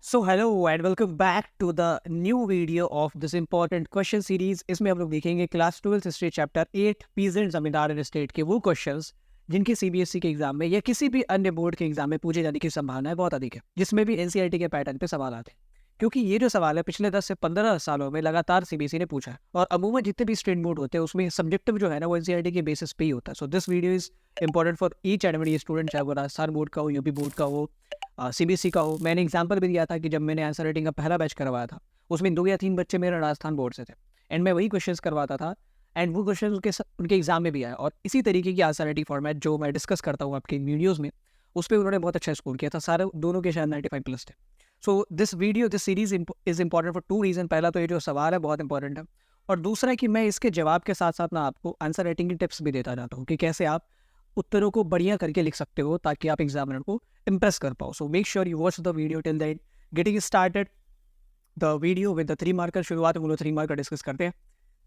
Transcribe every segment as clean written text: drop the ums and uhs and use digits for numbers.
So hello and welcome back to the new video of this important question series. इसमें हम लोग देखेंगे class 12 history chapter 8 peasant zamindar and state के वो questions जिनकी सीबीएसई के एग्जाम में या किसी भी अन्य बोर्ड के एग्जाम में पूछे जाने की संभावना बहुत अधिक है, जिसमें भी एनसीईआरटी के पैटर्न पे सवाल आते हैं। क्योंकि ये जो सवाल है पिछले 10 से 15 सालों में लगातार सीबीएसई ने पूछा है, और अमूमन जितने भी स्टेट बोर्ड होते हैं उसमें सब्जेक्टिव जो है ना वो एनसीईआरटी के बेसिस पे ही होता है। So this video is important for each and every student, चाहे वो राजस्थान बोर्ड का हो, यूपी बोर्ड का हो, सीबीएसई का हो। मैंने एग्जांपल भी दिया था कि जब मैंने आंसर राइटिंग का पहला बैच करवाया था उसमें 2 या 3 बच्चे मेरे राजस्थान बोर्ड से थे, एंड मैं वही क्वेश्चंस करवाता था, एंड वो क्वेश्चन उनके एग्जाम में भी आया। और इसी तरीके की आंसर राइटिंग फॉर्मेट जो मैं डिस्कस करता हूँ आपके वीडियोज़ में, उस पर उन्होंने बहुत अच्छा स्कोर किया था। सारे दोनों के शायद 95+ थे। So this series is important for 2 reason. पहला तो ये जो सवाल है बहुत इंपॉर्टेंट है, और दूसरा कि मैं इसके जवाब के साथ साथ ना आपको आंसर राइटिंग की टिप्स भी देता जाता हूँ कि कैसे आप उत्तरों को बढ़िया करके लिख सकते हो ताकि आप एग्जामिनर को impress कर पाओ। So make sure you watch the video till the end. Getting started the video with the 3 marker. शुरुआत में हम लोग 3 मार्कर डिस्कस करते हैं।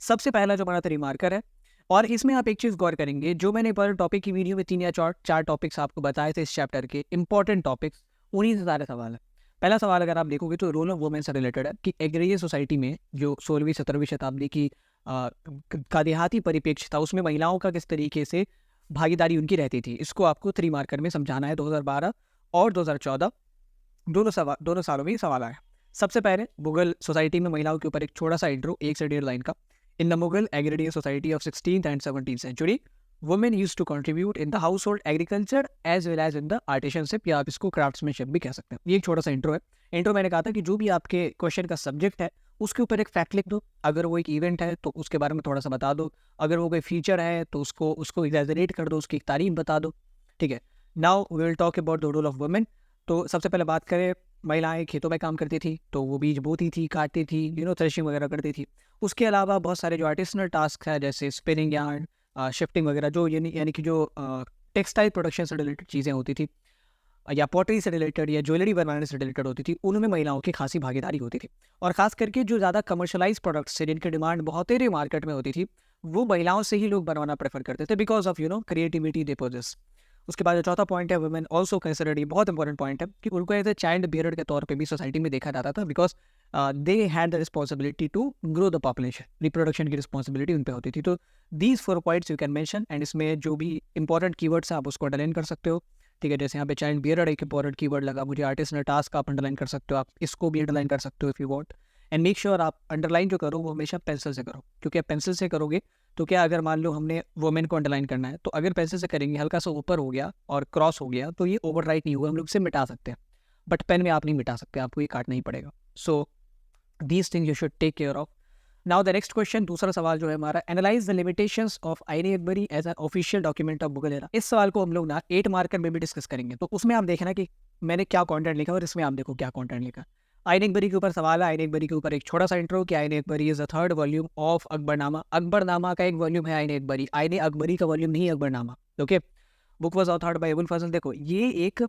सबसे पहला जो हमारा 3 मार्कर है, और इसमें आप एक चीज़ गौर करेंगे, जो मैंने पर टॉपिक की वीडियो में 3 या 4 टॉपिक्स आपको बताए थे इस चैप्टर के इंपॉर्टेंट टॉपिक्स, उन्हीं से सारे सवाल है। पहला सवाल अगर आप देखोगे तो रोल ऑफ वुमेन से रिलेटेड है कि एग्रीरियर सोसाइटी में जो 16वीं-17वीं शताब्दी की का देहाती परिप्रेक्ष्य था उसमें महिलाओं का किस तरीके से भागीदारी उनकी रहती थी। इसको आपको 3 मार्कर में समझाना है। 2012 और 2014 दोनों सालों में ये सवाल आया। सबसे पहले मुगल सोसाइटी में महिलाओं के ऊपर एक छोटा सा इंट्रो 1 से 1.5 लाइन का। In the Mughal agrarian society of 16th and 17th century women used to contribute in the household agriculture as well as in the artisanship, या आप इसको क्राफ्ट्समैनशिप भी कह सकते हैं। ये एक छोटा सा इंट्रो है। इंट्रो मैंने कहा था कि जो भी आपके क्वेश्चन का सब्जेक्ट है उसके ऊपर एक फैक्ट लिख दो। अगर वो एक इवेंट है तो उसके बारे में थोड़ा सा बता दो, अगर वो कोई फीचर है तो उसको उसको एग्जैजरेट कर दो, उसकी एक तारीफ बता दो। ठीक है, now we will talk about the role of women. तो सबसे पहले बात करें, महिलाएं खेतों में काम करती थी, तो वो बीज बोती थी, काटती थी, थ्रेशिंग वगैरह करती थी। उसके अलावा बहुत सारे जो आर्टिसनल टास्क है जैसे स्पिनिंग यार्न, शिफ्टिंग वगैरह, जो यानी कि जो टेक्सटाइल प्रोडक्शन से रिलेटेड चीज़ें होती थी, या पॉटरी से रिलेटेड या ज्वेलरी बनाने से रिलेटेड होती थी, उनमें महिलाओं की खासी भागीदारी होती थी। और खास करके जो ज़्यादा कमर्शलाइज प्रोडक्ट्स थे जिनकी डिमांड बहुत तेरे मार्केट में होती थी, वो महिलाओं से ही लोग बनवाना प्रेफर करते थे because of creativity they possess. उसके बाद जो चौथा पॉइंट है, वुमेन ऑल्सो कंसिडर्ड, ये बहुत इंपॉर्टेंट पॉइंट है कि उनको एज ए चाइल्ड बियरड के तौर पे भी सोसाइटी में देखा जाता था, because they had the responsibility to grow the population. Reproduction की रिस्पॉन्सिबिलिटी उन पे होती थी। तो these 4 points you can mention, and इसमें जो भी इंपॉर्टेंट कीवर्ड्स हैं आप उसको अंडरलाइन कर सकते हो। ठीक है, जैसे यहाँ पे चाइल्ड बियरड एक इंपॉर्टेंट कीवर्ड लगा मुझे, आर्टिसनल टास्क आप अंडरलाइन कर सकते हो, आप इसको भी अंडरलाइन कर सकते हो if you want. And make sure आप अंडरलाइन जो करो वो हमेशा पेंसिल से करो, क्योंकि आप पेंसिल से करोगे तो क्या, अगर मान लो हमने वुमेन को अंडरलाइन करना है तो अगर पेंसिल से करेंगे हल्का सा ऊपर हो गया और क्रॉस हो गया तो ये ओवरराइट नहीं होगा, हम लोग इसे मिटा सकते हैं, बट पेन में आप नहीं मिटा सकते, आपको ये काटना ही पड़ेगा। So these things you should take care of. Now the next question, दूसरा सवाल जो है हमारा, analyse the limitations of Ain Akbari as an official document of Mughal era. इस सवाल को हम लोग ना 8 मार्कर में भी डिस्कस करेंगे, तो उसमें आप देखना कि मैंने क्या कंटेंट लिखा और इसमें आप देखो क्या कंटेंट लिखा। आईन अकबरी के ऊपर सवाल है। आईन अकबरी के ऊपर एक छोटा सा इंट्रो कि आईन Akbari is the 3rd volume of Akbarnama. Akbarnama का एक वॉल्यूम है आईन अकबरी, आईन अकबरी का वॉल्यूम नहीं Akbarnama. Okay, book was authored by Abul Fazl. देखो ये एक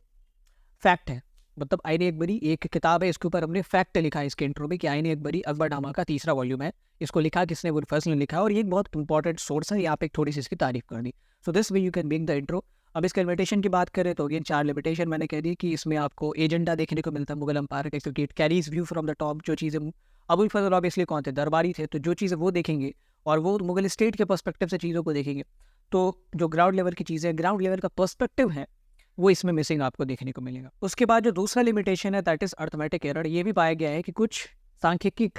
फैक्ट है, मतलब आईन अकबरी एक किताब है, इसके ऊपर हमने फैक्ट लिखा है इसके इंट्रो में कि आईन अकबरी अकबरनामा का 3रा वॉल्यूम है। इसको लिखा किसने, अबुल फजल ने लिखा है, और ये एक बहुत इंपॉर्टेंट सोर्स है। यहाँ पे एक थोड़ी सी इसकी तारीफ कर दी। So this way you can make the intro. अब इसके लिमिटेशन की बात करें तो अगेन 4 लिमिटेशन मैंने कह दी कि इसमें आपको एजेंडा देखने को मिलता है मुगल एम्पायर का, क्योंकि it carries view from the top. जो चीज़ें अबुल फजल ऑब्वियसली कौन थे, दरबारी थे, तो जो चीज़ें वो देखेंगे और वो मुगल स्टेट के पर्सपेक्टिव से चीज़ों को देखेंगे, तो जो ग्राउंड लेवल की चीज़ें, ग्राउंड लेवल का पर्सपेक्टिव है, वो इसमें मिसिंग आपको देखने को मिलेगा। उसके बाद जो दूसरा लिमिटेशन है दैट इज अर्थमेटिक एरर। ये भी पाया गया है कि कुछ सांख्यिकी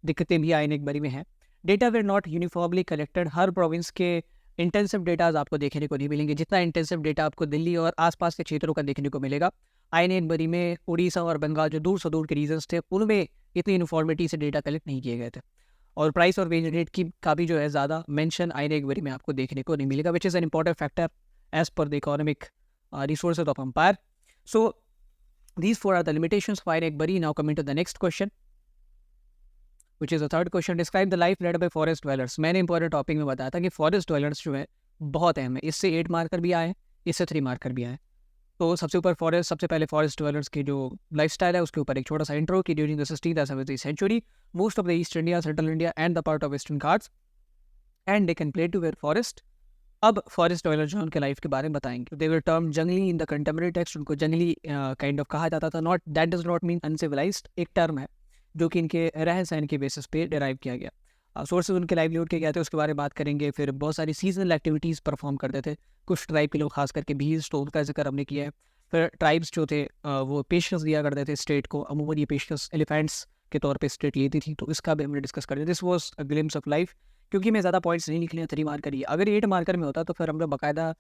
दिक्कतें भी आईन अकबरी में हैं। Data were not uniformly collected. Her province के इंटेंसिव डेटाज आपको देखने को नहीं मिलेंगे, जितना इंटेंसिव डेटा आपको दिल्ली और आसपास के क्षेत्रों का देखने को मिलेगा। आईन अकबरी में उड़ीसा और बंगाल जो दूर से दूर के रीजन्स थे उनमें इतनी यूनिफॉर्मिटी से डेटा कलेक्ट नहीं किए गए थे। और प्राइस और वेज रेट की का भी जो है ज़्यादा मेंशन आईन अकबरी में आपको देखने को नहीं मिलेगा, which is an important factor as per the economic resources of empire. So these 4 are the limitations of Ain Akbari. Now coming to the next question, which is the 3rd question, describe the life led by forest dwellers. मैंने important topic में बताया था कि forest dwellers जो है बहुत अहम है। इससे 8 मार्कर भी आए, इससे 3 मार्कर भी आए। तो सबसे पहले फॉरेस्ट dwellers की जो लाइफ स्टाइल है उसके ऊपर एक छोटा सा इंट्रो कि during the 16th and 17th century most of the East India, Central India and the part of Western Ghats and they can play to where forest अब फॉरेस्ट डवेलर जो उनके लाइफ के बारे में बताएंगे। दे वर टर्म जंगली in the contemporary text, उनको जंगली काइंड ऑफ कहा जाता था। Not that does not mean uncivilised, एक टर्म है जो कि इनके रहन सहन के बेसिस पे डिराइव किया गया। सोर्सेज उनके लाइवलीहुड के क्या थे उसके बारे में बात करेंगे। फिर बहुत सारी सीजनल एक्टिविटीज़ परफॉर्म करते थे कुछ ट्राइब के लोग, खास करके भील्स, तो उनका जिक्र हमने किया है। फिर ट्राइब्स जो थे वो पेशकश दिया करते थे स्टेट को। अमूमन ये पेशकश एलिफेंट्स के तौर पे स्टेट लेती थी, तो इसका भी हमने डिस्कस कर दिया। This was a glimpse of life. क्योंकि मैं ज़्यादा पॉइंट्स नहीं लिखने 3 मार्कर ही, अगर 8 मार्कर में होता तो फिर हम लोग बाकायदा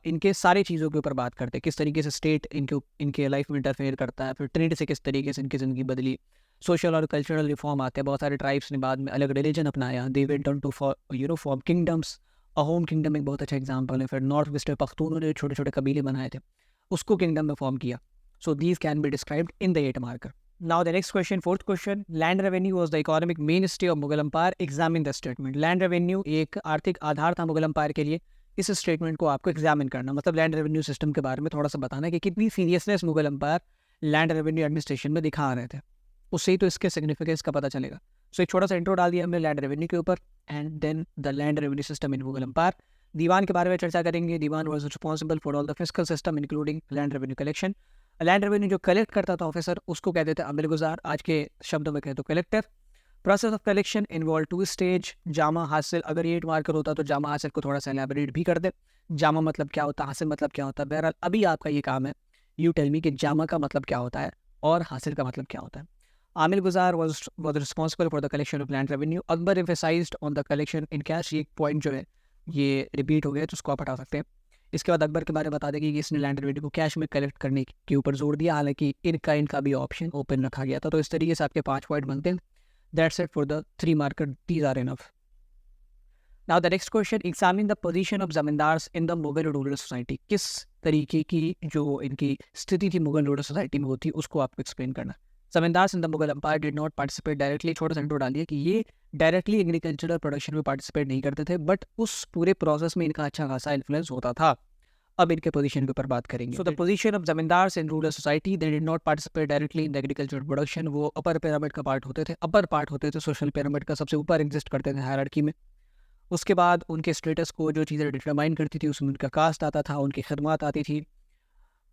इनके सारे चीज़ों के ऊपर बात करते, किस तरीके से स्टेट इनके लाइफ में इंटरफेयर करता है, फिर ट्रेड से किस तरीके से इनकी ज़िंदगी बदली, सोशल और कल्चरल रिफॉर्म आते हैं। बहुत सारे ट्राइब्स ने बाद में अलग रिलीजन अपनाया, they went on to form kingdoms. Ahom kingdom एक बहुत अच्छा एग्जाम्पल है। फिर नॉर्थ वेस्ट में पख्तूनों ने छोटे छोटे कबीले बनाए थे, उसको किंगडम में फॉर्म किया। So these can be described in the 8 marker. Now the next question, fourth question, land revenue was the economic mainstay of Mughal Empire. Examine the statement. Land revenue एक आर्थिक आधार था मुगल एम्पायर के लिए। इस statement को आपको examine करना, मतलब लैंड रेवेन्यू सिस्टम के बारे में थोड़ा सा बताना कि कितनी seriousness Mughal empire land revenue administration में दिखा रहे थे, उससे ही तो इसके सिग्निफिकेंस का पता चलेगा। सो एक छोटा सा इंट्रो डाल दिया हमने लैंड रेवेन्यू के ऊपर, and then the land revenue system in Mughal empire. Diwan के बारे में चर्चा करेंगे। Diwan was responsible for all the fiscal system including land revenue collection. Land revenue जो कलेक्ट करता था ऑफिसर, उसको कहते थे अमीर गुजार, आज के शब्दों में कहे तो collector. Process of collection involve 2 stage. Jama हासिल, अगर 8 मार्कर होता तो जामा हासिल को थोड़ा सा एलैबोरेट भी कर दे। जामा मतलब क्या होता है, हासिल मतलब क्या होता है। बहरहाल अभी आपका ये काम है, यू टेल मी कि जामा का मतलब क्या होता है और हासिल का मतलब क्या होता है। आमिर गुजार was responsible for the collection of land revenue. Akbar emphasised on the collection in cash. ये पॉइंट जो है ये रिपीट हो गया, तो उसको आप हटा सकते हैं। इसके बाद अकबर के बारे में बता देंगे कि इसने लैंड रेवेन्यू को कैश में कलेक्ट करने के ऊपर जोर दिया, हालांकि इनका भी ऑप्शन ओपन रखा गया था। तो इस तरीके से आपके 5 पॉइंट बनते हैं। That's it for the 3 marker, these are enough. Now the next question, examine the position of zamindars in the Mughal rural society. किस तरीके की जो इनकी स्थिति थी मुगल रूरल सोसाइटी में होती, उसको आपको एक्सप्लेन करना। Zamindars in the Mughal empire did not participate directly. छोटा सा इंट्रो डालिए कि ये डायरेक्टली एग्रीकल्चरल प्रोडक्शन में पार्टिसिपेट नहीं करते थे, बट उस पूरे प्रोसेस में इनका अच्छा खासा इन्फ्लुएंस होता था। अब इनके पोजीशन के ऊपर बात करेंगे। So the position of zamindars in rural society, they did not participate directly in the agriculture production. वो अपर पिरामिड का पार्ट होते थे, अपर पार्ट होते थे सोशल पिरामिड का, सबसे ऊपर एग्जिस्ट करते थे हायरार्की में। उसके बाद उनके स्टेटस को जो चीज़ें डिटरमाइन करती थी उसमें उनका कास्ट आता था, उनकी खदमात आती थी।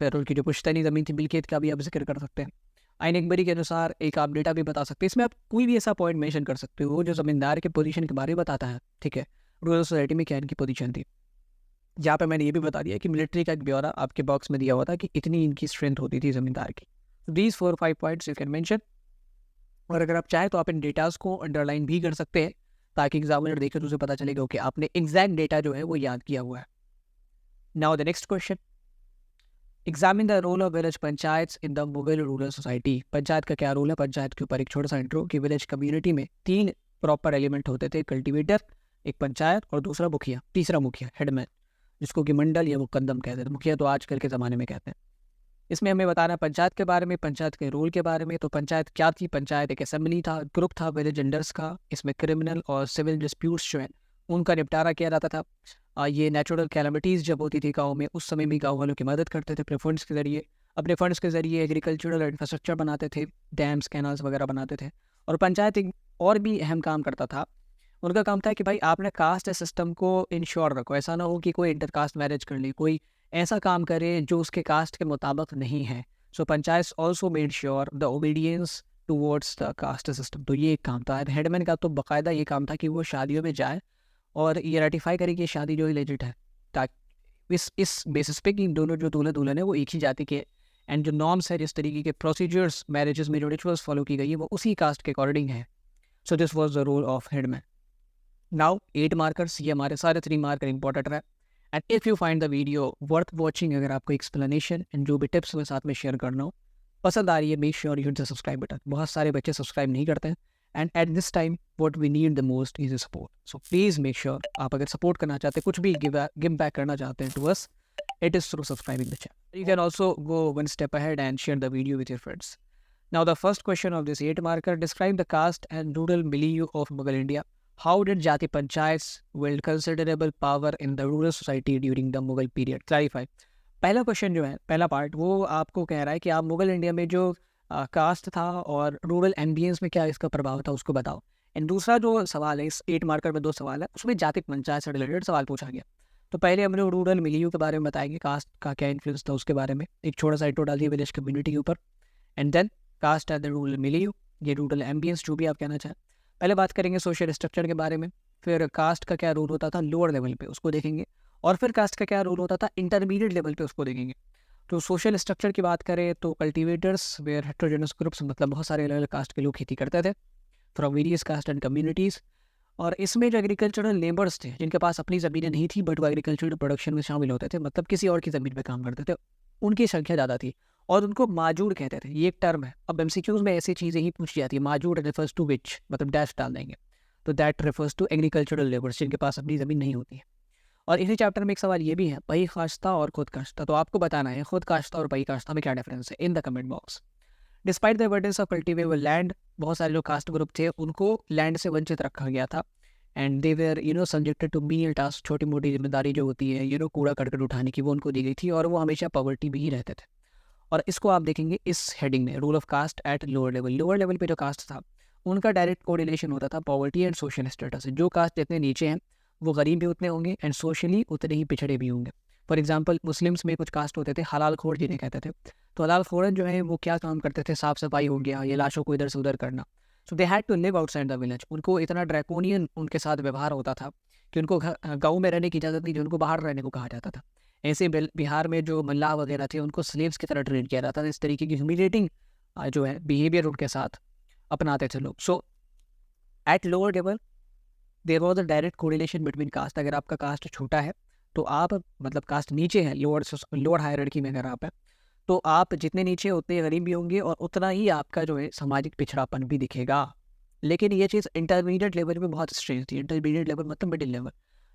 फिर उनकी जो पुश्तैनी ज़मीन थी, मिल्कियत का भी आप जिक्र कर सकते हैं। आइन अकबरी के अनुसार एक आप डेटा भी बता सकते हैं, इसमें आप कोई भी ऐसा पॉइंट मेंशन कर सकते हो जो ज़मींदार के पोजीशन के बारे में बताता है, ठीक है। रूरल सोसाइटी में क्या इनकी पोजीशन थी। जहाँ पे मैंने ये भी बता दिया कि मिलिट्री का एक ब्यौरा आपके बॉक्स में दिया हुआ था कि इतनी इनकी स्ट्रेंथ होती थी ज़मींदार की। These 4-5 points you can mention, और अगर आप चाहें तो आप इन डेटाज को अंडरलाइन भी कर सकते हैं ताकि एग्जामिनर देखे तो उसे पता चलेगा कि आपने एग्जैक्ट डेटा जो है वो याद किया हुआ है। Now the next question, examine the role of village panchayat in the Mughal rural society. Panchayat का क्या रोल है। पंचायत के ऊपर एक छोटा सा इंट्रो कि विलेज कम्युनिटी में 3 प्रॉपर एलिमेंट होते थे, कल्टिवेटर, एक पंचायत और दूसरा मुखिया, तीसरा मुखिया हेडमैन, जिसको कि मंडल या मुकद्दम कहते थे। मुखिया तो आजकल के ज़माने में कहते हैं। इसमें हमें बताना है पंचायत के बारे में, पंचायत के रोल के बारे में। तो पंचायत क्या थी। पंचायत एक असेंबली था, ग्रुप था विलेज एल्डर्स का। इसमें क्रिमिनल और सिविल डिस्प्यूट्स जो हैं उनका निपटारा किया जाता था। ये नेचुरल कैलमिटीज़ जब होती थी गाँव में, उस समय भी गाँव वालों की मदद करते थे अपने फंड्स के ज़रिए। अपने फंड्स के ज़रिए एग्रीकल्चरल इंफ्रास्ट्रक्चर बनाते थे, डैम्स, कैनाल्स वगैरह बनाते थे। और पंचायत एक और भी अहम काम करता था। उनका काम था कि भाई आपने कास्ट सिस्टम को इंश्योर रखो, ऐसा ना हो कि कोई इंटरकास्ट मैरिज कर ले, कोई ऐसा काम करे जो उसके कास्ट के मुताबिक नहीं है। So panchayat also made sure the obedience towards the caste system. तो ये एक काम था। हेडमैन का तो बाकायदा ये काम था कि वो शादियों में जाए और ये रेटिफाई करे कि शादी जो है लेजिट है, ताकि इस बेसिस पे कि दोनों जो दूल्हा दुल्हन है वो एक ही जाति के, एंड जो नॉर्म्स है, जिस तरीके के प्रोसीजर्स मैरिजेस में जो रिचुअल्स फॉलो की गई है वो उसी कास्ट के अकॉर्डिंग है। So this was the role of headman. Now 8 markers, ये हमारे सारे 3 मार्कर इंपॉर्टेंट है। And if you find the video worth watching, अगर आपको एक्सप्लेनेशन एंड जो भी टिप्स में साथ में शेयर करना हो पसंद आ रही है, make sure you hit the subscribe button. बहुत सारे बच्चे सब्सक्राइब नहीं करते हैं, and at this time what we need the most is support. So please make sure आप अगर सपोर्ट करना चाहते हैं, कुछ भी गिव बैक करना चाहते हैं to us, it is through subscribing the channel. You can also go one step ahead and share the video with your friends. Now the first question of this 8 marker, describe the caste and rural milieu of Mughal India. How did Jati Panchayats wield considerable power in the rural society during the Mughal period? Clarify. पहला question जो है, पहला part, वो आपको कह रहा है कि आप मुगल इंडिया में जो कास्ट था और रूरल एम्बियंस में क्या इसका प्रभाव था उसको बताओ। एंड दूसरा जो सवाल है, इस 8 मार्कर में 2 सवाल है, उसमें जाति पंचायत से रिलेटेड सवाल पूछा गया। तो पहले हम लोग रूरल मिलियो के बारे में बताएंगे, कास्ट का क्या इन्फ्लुएंस था उसके बारे में, एक छोटा सा इंट्रो डाल दिया विलेज कम्युनिटी के ऊपर, and then caste and the rural milieu, ये रूरल एम्बियंस जो भी आप कहना चाहें। पहले बात करेंगे सोशल स्ट्रक्चर के बारे में, फिर कास्ट का क्या रोल होता था लोअर लेवल पे उसको देखेंगे, और फिर कास्ट का क्या रोल होता था इंटरमीडिएट लेवल पे उसको देखेंगे। तो सोशल स्ट्रक्चर की बात करें तो कल्टिवेटर्स वेयर हेट्रोजेनस ग्रुप्स, मतलब बहुत सारे अलग अलग कास्ट के लोग खेती करते थे from various caste and communities. और इसमें जो एग्रीकल्चरल लेबर्स थे जिनके पास अपनी ज़मीनें नहीं थी बट वो एग्रीकल्चरल प्रोडक्शन में शामिल होते थे, मतलब किसी और की ज़मीन पे काम करते थे, उनकी संख्या ज़्यादा थी और उनको माजूर कहते थे। ये एक टर्म है। अब एमसीक्यूज में ऐसी चीज़ें ही पूछी जाती है, माजूर रेफर्स टू विच, मतलब डैश डाल देंगे, तो that refers to agricultural labours जिनके पास अपनी ज़मीन नहीं होती है। और इसी चैप्टर में एक सवाल ये भी है, बही काश्ता और खुद काश्ता, तो आपको बताना है खुद काश्ता और बही काश्ता में क्या डिफरेंस है in the comment box. Despite the evidence of cultivable land, बहुत सारे जो कास्ट ग्रुप थे उनको लैंड से वंचित रखा गया था, and they were subjected to menial task, छोटी मोटी जिम्मेदारी जो होती है कूड़ा करकट उठाने की, वो उनको दी गई थी और वो हमेशा पॉवर्टी में ही रहते थे। और इसको आप देखेंगे इस हेडिंग में, rule of caste at lower level. Lower level पे जो कास्ट था उनका डायरेक्ट कोरिलेशन होता था पॉवर्टी एंड सोशल स्टेटस से। जो कास्ट जितने नीचे हैं वो गरीब भी उतने होंगे एंड सोशली उतने ही पिछड़े भी होंगे। फॉर एग्जाम्पल मुस्लिम्स में कुछ कास्ट होते थे हलाल खोर जिन्हें कहते थे, तो हलाल खोरन जो है वो क्या काम करते थे, साफ सफाई हो गया, ये लाशों को इधर से उधर करना। So they had to live outside the village. उनको इतना ड्रैकोनियन उनके साथ व्यवहार होता था कि उनको गाँव में रहने की इजाज़त नहीं थी, उनको बाहर रहने को कहा जाता था। ऐसे बिहार में जो मल्लाह वगैरह थे उनको स्लेव्स की तरह ट्रीट किया जाता था। इस तरीके की ह्यूमिलेटिंग जो है बिहेवियर उनके साथ अपनाते थे लोग। So at lower level there was a direct correlation between caste. अगर आपका कास्ट छोटा है तो आप, मतलब कास्ट नीचे है लोअर हायरार्की में अगर आप है, तो आप जितने नीचे उतने गरीब भी होंगे और उतना ही आपका जो है सामाजिक पिछड़ापन भी दिखेगा। लेकिन ये चीज़ इंटरमीडिएट लेवल में बहुत स्ट्रेंज थी। इंटरमीडिएट लेवल मतलब मिडिल लेवल,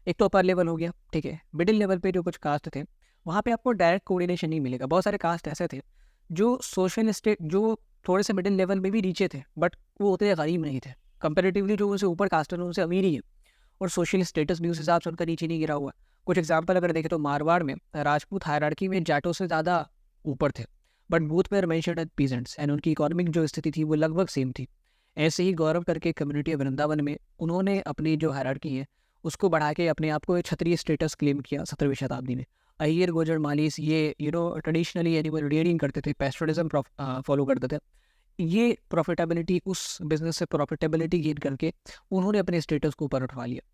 एक तो अपर लेवल हो गया, ठीक है। मिडिल लेवल पे जो कुछ कास्ट थे वहाँ पे आपको डायरेक्ट कोऑर्डिनेशन नहीं मिलेगा। बहुत सारे कास्ट ऐसे थे जो सोशल स्टेट, जो थोड़े से मिडिल लेवल में भी नीचे थे बट वो उतने गरीब नहीं थे कंपेरेटिवली। जो उनसे ऊपर कास्ट है उनसे अमीर ही है और सोशल स्टेटस भी उस हिसाब से उनका नीचे नहीं गिरा हुआ। कुछ एग्जाम्पल अगर देखें तो मारवाड़ में राजपूत हायरार्की में जाटों से ज़्यादा ऊपर थे बट बूथ में मेंशन्ड एज पीजेंट्स, एंड उनकी इकोनॉमिक जो स्थिति थी वो लगभग सेम थी। ऐसे ही गौरव करके कम्युनिटी वृंदावन में उन्होंने अपनी जो हायरार्की है उसको बढ़ा के अपने आप को एक क्षत्रिय स्टेटस क्लेम किया 17वीं शताब्दी में। अय्यर गुर्जर मालीस ये ट्रेडिशनली एनिमल रियरिंग करते थे, पेस्टोरिज्म फॉलो करते थे। ये प्रॉफिटेबिलिटी, उस बिजनेस से प्रॉफिटेबिलिटी गेन करके उन्होंने अपने स्टेटस को ऊपर उठवा लिया।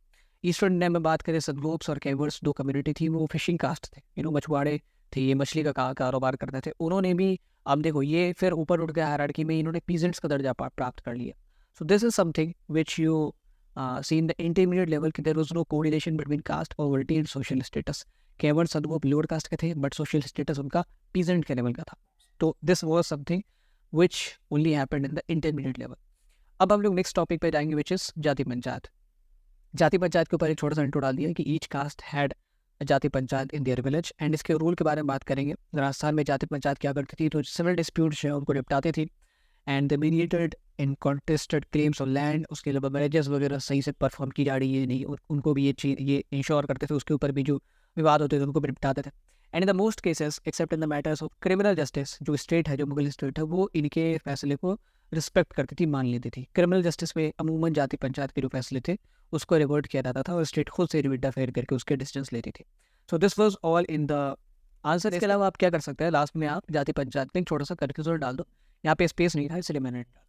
ईस्टर्न इंडिया में बात करें सदगोप्स और कैवर्स दो कम्युनिटी थी, वो फिशिंग कास्ट थे, मछुआरे थे, ये मछली का कारोबार करते थे। उन्होंने भी, अब देखो, ये फिर ऊपर उठ गया हायरार्की में, इन्होंने पीजेंट्स का दर्जा प्राप्त कर लिया। So this is something which you see in the intermediate level कि there was no correlation between caste, poverty and social status. Kaivarta Sadgop lower caste के थे बट सोशल स्टेटस उनका पीजेंट के लेवल का था। तो this was something which only happened in the intermediate level. अब हम लोग नेक्स्ट टॉपिक पे जाएंगे विच इज जाति पंचायत। जाति पंचायत के ऊपर एक छोटा सा इंट्रो डाल दिया कि ईच कास्ट हैड जाति panchayat in their village, and इसके रूल के बारे में बात करेंगे। राजस्थान में जाति पंचायत क्या करती थी, तो सिविल डिस्प्यूट्स जो है उनको निपटाती थी, and the mediated in contested claims of land. उसके अलावा मैरिजेस वगैरह सही से परफॉर्म की जा रही है नहीं, उनको भी ये चीज़ ये इंश्योर करते थे, उसके ऊपर भी जो विवाद होते थे उनको भी निपटाते थे। And in the most cases accept in the matters of criminal justice, जो स्टेट है, जो मुगल स्टेट है, वो इनके फैसले को रिस्पेक्ट करती थी, मान लेती थी। क्रिमिनल जस्टिस में अमूमन जाति पंचायत के जो फैसले थे उसको रिवर्ट किया जाता था और स्टेट खुद से इंटरफेयर करके उसके डिस्टेंस लेती थी। So this was all in the answer. इसके अलावा आप क्या कर सकते हैं, लास्ट में आप जाति पंचायत में एक छोटा सा कर्क्यूजर डाल दो, यहाँ पे स्पेस नहीं था इसलिए मैंने डाला।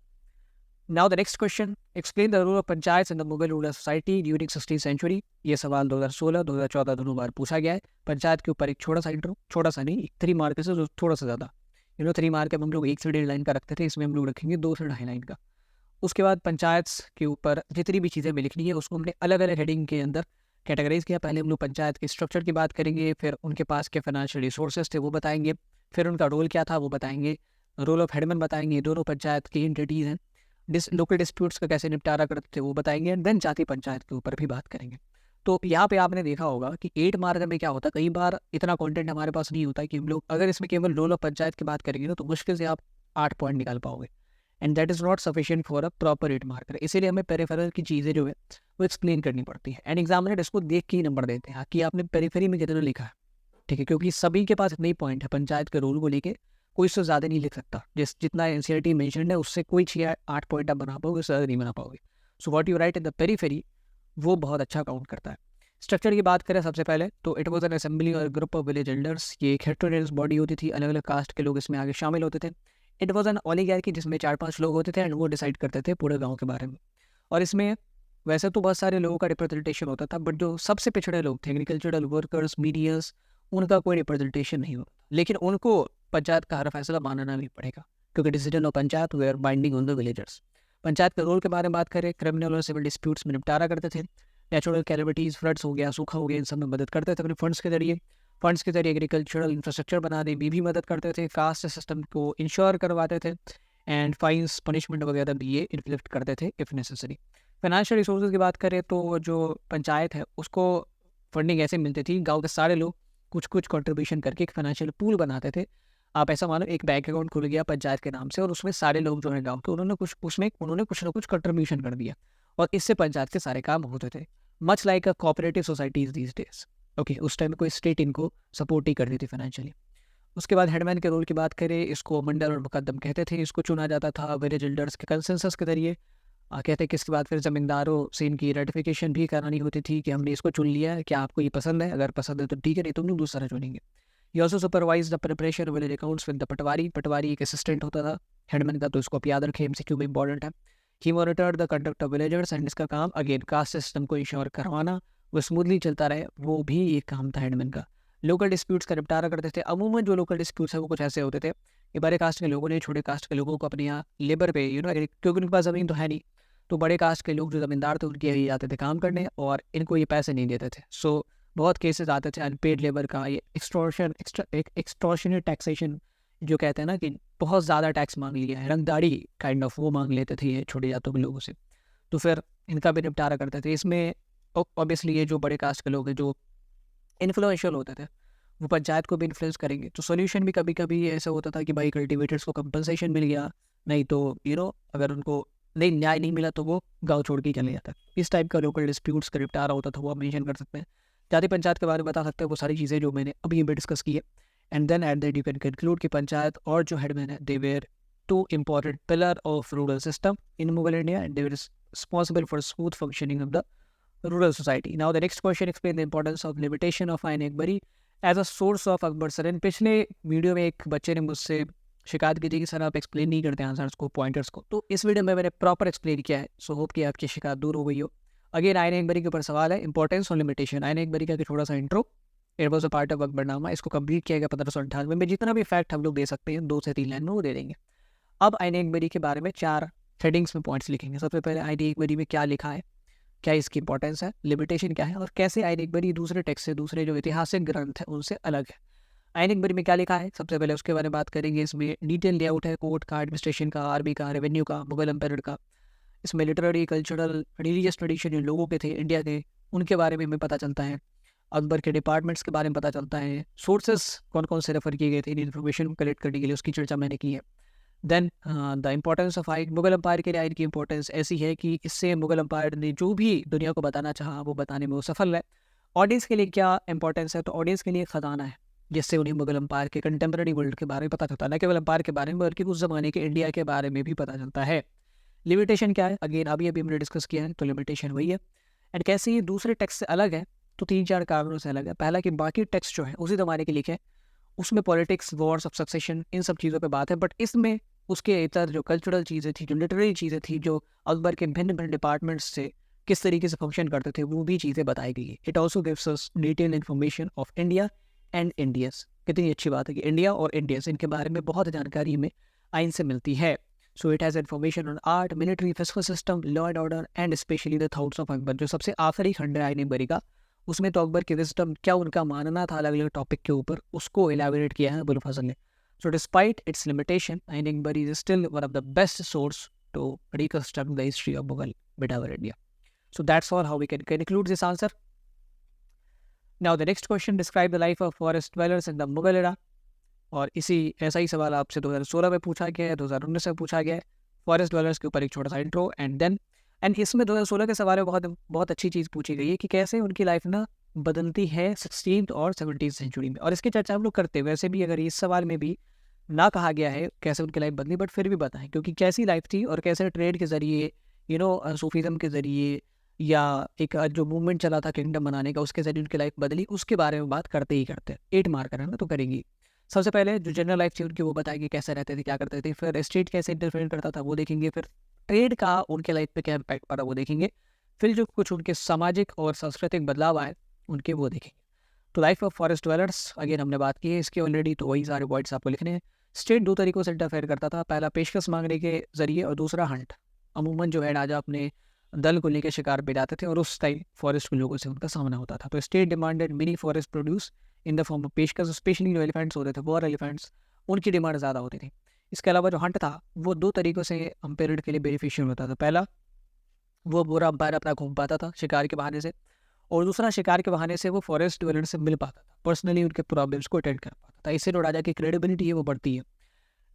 Now the next question, explain the role of panchayat in the Mughal rural society during 16th century. ये सवाल 2016 2014 दोनों बार पूछा गया है। पंचायत के ऊपर एक छोटा सा इंट्रो, छोटा सा नहीं, 3 मार्क से थोड़ा सा ज़्यादा, 3 मार्क हम लोग 1 से 1.5 लाइन का रखते थे, इसमें हम लोग रखेंगे 2 से 2.5 लाइन का। उसके बाद पंचायत के ऊपर जितनी भी चीज़ें हमें लिखनी है उसको हमने अलग अलग हेडिंग के अंदर कैटेगराइज किया। पहले हम लोग पंचायत के स्ट्रक्चर की बात करेंगे, फिर उनके पास के फाइनेंशियल रिसोर्सेज थे वो बताएंगे, फिर उनका रोल क्या था वो बताएंगे, रोल ऑफ हेडमैन बताएंगे, दोनों पंचायत की एंटिटीज़ हैं, लोकल डिस्प्यूट्स का कैसे निपटारा करते थे वो बताएंगे, एंड देन जाति पंचायत के ऊपर भी बात करेंगे। तो यहाँ पे आपने देखा होगा कि 8 मार्क में क्या होता है, कई बार इतना कंटेंट हमारे पास नहीं होता कि हम लोग अगर इसमें केवल रोल ऑफ पंचायत की बात करेंगे ना तो मुश्किल से आप 8 पॉइंट निकाल पाओगे, and that is not sufficient for a proper 8 marker. इसीलिए हमें पेरिफेरल की चीज़ें जो है वो एक्सप्लेन करनी पड़ती है, एंड एग्जामिनर इसको देख के ही नंबर देते हैं कि आपने पेरिफेरी में कितना लिखा है, ठीक है, क्योंकि सभी के पास इतने ही पॉइंट है पंचायत के रोल को लेके, कोई उससे ज़्यादा नहीं लिख सकता। जितना एनसीईआरटी मेंशन्ड है उससे कोई 6-8 पॉइंट आप बना पाओगे, उससे ज़्यादा नहीं बना पाओगे। So what you right in the periphery वो बहुत अच्छा काउंट करता है। स्ट्रक्चर की बात करें सबसे पहले तो इट वॉज एन असेंबली और ग्रुप ऑफ विलेज एल्डर्स। ये एक हेटेरोजेनस बॉडी होती थी, अलग अलग कास्ट के लोग इसमें आगे शामिल होते थे। इट वॉज एन ओलिगार्की जिसमें 4-5 लोग होते थे एंड वो डिसाइड करते थे पूरे गाँव के बारे में। और इसमें वैसे तो बहुत सारे लोगों का रिप्रेजेंटेशन होता था, बट जो सबसे पिछड़े लोग थे, एग्रीकल्चरल वर्कर्स, मीडियंस, उनका कोई रिप्रेजेंटेशन नहीं होता। लेकिन उनको पंचायत का हर फैसला मानना भी पड़ेगा क्योंकि decision of panchayat were binding on the villagers. Panchayat के रोल के बारे में बात करें, क्रिमिनल और सिविल डिस्प्यूट्स में निपटारा करते थे। नेचुरल कैलेमिटीज़, फ्लड्स हो गया, सूखा हो गया, इन सब में मदद करते थे अपने फंड्स के जरिए एग्रीकल्चरल इंफ्रास्ट्रक्चर बनाने में भी मदद करते थे। कास्ट सिस्टम को इंश्योर करवाते थे एंड फाइन्स, पनिशमेंट वगैरह भी ये इन्फ्लिक्ट करते थे इफ़ नेसेसरी। फाइनेंशियल रिसोर्सेज की बात करें तो जो पंचायत है उसको फंडिंग ऐसे मिलती थी, गांव के सारे लोग कुछ कुछ कंट्रीब्यूशन करके एक फाइनेंशियल पूल बनाते थे। आप ऐसा मानो एक बैंक अकाउंट खुल गया पंचायत के नाम से और उसमें सारे लोग जो है गांव के, उन्होंने कुछ ना कुछ कंट्रीब्यूशन कर दिया और इससे पंचायत के सारे काम होते थे। Much like a cooperative societies these days. Okay, उस टाइम में कोई स्टेट इनको सपोर्ट ही करती थी फाइनेंशियली। उसके बाद हेडमैन के रोल की बात करें, इसको मंडल और मुकद्दम कहते थे। इसको चुना जाता था विलेज एल्डर्स के कंसेंसस के जरिए। कहते हैं कि इसके बाद फिर ज़मींदारों से इनकी रेटिफिकेशन भी करानी होती थी कि हमने इसको चुन लिया है, क्या आपको ये पसंद है, अगर पसंद है तो ठीक है, नहीं तो हम लोग दूसरा चुनेंगे। ये also supervise the preparation village accounts with the patwari. Patwari एक असिस्टेंट होता था हेडमैन का, तो इसको आप याद रखें, एमसीक्यू में इंपॉर्टेंट है। He monitor the conduct of villagers and इसका काम अगेन कास्ट सिस्टम को इंश्योर करवाना, वो स्मूथली चलता रहे, वो भी एक काम था हेडमैन का। लोकल डिस्प्यूट्स का निपटारा करते थे। अमूमन जो लोकल डिस्प्यूट्स है वो कुछ ऐसे होते थे कि बड़े कास्ट के लोगों ने छोटे कास्ट के लोगों को अपने यहाँ लेबर पे क्योंकि उनके पास ज़मीन तो है नहीं, तो बड़े कास्ट के लोग जो ज़मींदार थे उनके यहाँ आते थे काम करने और इनको ये पैसे नहीं देते थे। सो बहुत केसेस आते थे अनपेड लेबर का, ये एक्सटॉर्शनल टैक्सेशन जो कहते हैं ना कि बहुत ज़्यादा टैक्स मांग लिया है, रंगदारी काइंड ऑफ वो मांग लेते थे ये छोटे जातों के लोगों से, तो फिर इनका भी निपटारा करते थे। इसमें ऑब्वियसली ये जो बड़े कास्ट के लोग हैं जो इन्फ्लुएंशियल होते थे वो पंचायत को भी इन्फ्लुएंस करेंगे। तो सॉल्यूशन भी कभी कभी ऐसा होता था कि भाई कल्टिवेटर्स को कंपनसेशन मिल गया, नहीं तो अगर उनको नहीं न्याय नहीं मिला तो वो गांव छोड़ के ही चले जाता है। इस टाइप का लोकल डिस्प्यूट्स का निपटारा होता था, वो आप मेंशन कर सकते हैं। जाति पंचायत के बारे में बता सकते हैं वो सारी चीज़ें जो मैंने अभी भी डिस्कस की है। And then at that you can conclude कि पंचायत और जो हेडमैन है they were two important pillar of rural system in Mughal India and they were responsible for smooth functioning of the rural society. Now the next question explain the importance of limitation of Ain Akbari as a source of Akbar सरन। पिछले वीडियो में एक बच्चे ने मुझसे शिकायत की थी कि सर आप एक्सप्लेन नहीं करते आंसर्स को, पॉइंटर्स को, तो इस वीडियो में मैंने प्रॉपर एक्सप्लेन किया है। सो होप कि आपकी शिकायत दूर हो गई हो। अगेन आइन अकबरी के ऊपर सवाल है, इंपॉर्टेंस और लिमिटेशन। आइन अकबरी का थोड़ा सा intro, it was a part of Akbarnama, इसको कंप्लीट किया गया 1598 में। जितना भी फैक्ट हम लोग दे सकते हैं 2 से 3 लाइन में वो दे देंगे। अब आइन अकबरी के बारे में 4 हेडिंग्स में पॉइंट्स लिखेंगे। सबसे पहले आइन अकबरी में क्या लिखा है, क्या इसकी इंपॉर्टेंस है, लिमिटेशन क्या है और कैसे आइन अकबरी दूसरे टेक्स्ट से, दूसरे जो ऐतिहासिक ग्रंथ है उनसे अलग है। आइन अकबरी में क्या लिखा है सबसे पहले उसके बारे में बात करेंगे। इसमें डिटेल लेआउट है कोर्ट का, एडमिनिस्ट्रेशन का, आर्मी का, रेवेन्यू का, मुगल एम्पायर का। इसमें लिटरेरी, कल्चरल, रिलीजियस ट्रेडिशन जो लोगों के थे इंडिया के, उनके बारे में हमें पता चलता है। अकबर के डिपार्टमेंट्स के बारे में पता चलता है। सोर्सेस कौन कौन से रेफर किए गए थे इन इन्फॉर्मेशन को कलेक्ट करने के लिए, उसकी चर्चा मैंने की है। देन द इम्पोर्टेंस ऑफ आइन, मुगल एम्पायर के लिए आइन की इंपॉर्टेंस ऐसी है कि इससे मुगल एम्पायर ने जो भी दुनिया को बताना चाहा वो बताने में वो सफल है। ऑडियंस के लिए क्या इंपॉर्टेंस है, तो ऑडियंस के लिए खजाना है जिससे उन्हें मुगल एम्पायर के कंटेम्प्रेरी वर्ल्ड के बारे में पता चलता है, न केवल एम्पायर के बारे में बल्कि उस जमाने के इंडिया के बारे में भी पता चलता है। लिमिटेशन क्या है, अगेन अभी हमने डिस्कस किया है, तो लिमिटेशन वही है। एंड कैसे ये दूसरे टेक्स्ट से अलग है, तो 3-4 कारणों से अलग है। पहला कि बाकी टेक्स्ट जो है उसी ज़माने के लिखे, उसमें पॉलिटिक्स, वॉर्स ऑफ सक्सेशन, इन सब चीज़ों पे बात है, बट इसमें उसके इतर जो कल्चरल चीज़ें थी, जो लिटरेरी चीज़ें थी, जो अकबर के भिन्न भिन्न डिपार्टमेंट्स से किस तरीके से फंक्शन करते थे, वो भी चीज़ें बताई गई है। It also gives us detail information of India and Indians. कितनी अच्छी बात है कि इंडिया और इंडियंस, इनके बारे में बहुत जानकारी हमें आइन से मिलती है। So it has information on art, military, fiscal system, law and order and specially the thoughts of Akbar. जो सबसे आखिरी खंड है आइन अकबरी का, उसमें तो अकबर की विजडम, क्या उनका मानना था अलग अलग टॉपिक के ऊपर, उसको एलाबोरेट किया है अबुल फजल ने। So despite its limitation, Ain Akbari is still one of the best source to reconstruct the history of Mughal Bedouin India. So that's all how we can conclude this answer. Now the next question, describe the life of forest dwellers in the Mughal era. और इसी ऐसा ही सवाल आपसे 2016 में पूछा गया है, 2019 में पूछा गया है। फॉरेस्ट ड्वेलर्स के ऊपर एक छोटा सा इंट्रो एंड इसमें 2016 के सवाल में बहुत अच्छी चीज़ पूछी गई है कि कैसे उनकी लाइफ ना बदलती है 16th और 17th सेंचुरी में, और इसकी चर्चा हम लोग करते हैं। वैसे भी अगर इस सवाल में भी ना कहा गया है कैसे उनकी लाइफ बदली, बट फिर भी बताएं क्योंकि कैसी लाइफ थी और कैसे ट्रेड के ज़रिए सूफीज़म के ज़रिए या एक जो मूवमेंट चला था किंगडम बनाने का, उसके जरिए उनकी लाइफ बदली, उसके बारे में बात करते ही करते हैं। 8 मार्कर है ना, तो करेंगी। सबसे पहले जो जनरल लाइफ थी उनकी वो बताएगी, कैसे रहते थे, क्या करते थे, फिर स्टेट कैसे इंटरफेयर करता था वो देखेंगे, फिर ट्रेड का उनके लाइफ पे क्या इम्पैक्ट पड़ा वो देखेंगे, फिर जो कुछ उनके सामाजिक और सांस्कृतिक बदलाव आए उनके वो देखेंगे। तो life of forest dwellers again हमने बात की है इसके ऑलरेडी, तो वही सारे पॉइंट्स आपको लिखने हैं। स्टेट 2 तरीकों से इंटरफेयर करता था, पहला पेशकश मांगने के जरिए और दूसरा हंट। अमूमन जो है राजा अपने दल को लेकर शिकार पे जाते थे और उस टाइम फॉरेस्ट के लोगों से उनका सामना होता था। तो state demanded mini forest produce in the form of पेशकश, स्पेशली जो एलिफेंट्स होते थे, वॉर एलिफेंट्स, उनकी डिमांड ज़्यादा होती थी। इसके अलावा जो हंट था वो 2 तरीकों से अम्पेरिड के लिए बेनिफिशियल होता था। पहला, वो पूरा अम्पायर अपना घूम पाता था शिकार के बहाने से, और दूसरा, शिकार के बहाने से वो फॉरेस्ट ड्वेलर से मिल पाता था, पर्सनली उनके प्रॉब्लम्स को अटेंड कर पाता था। इससे जो राजा की क्रेडिबिलिटी है वो बढ़ती है।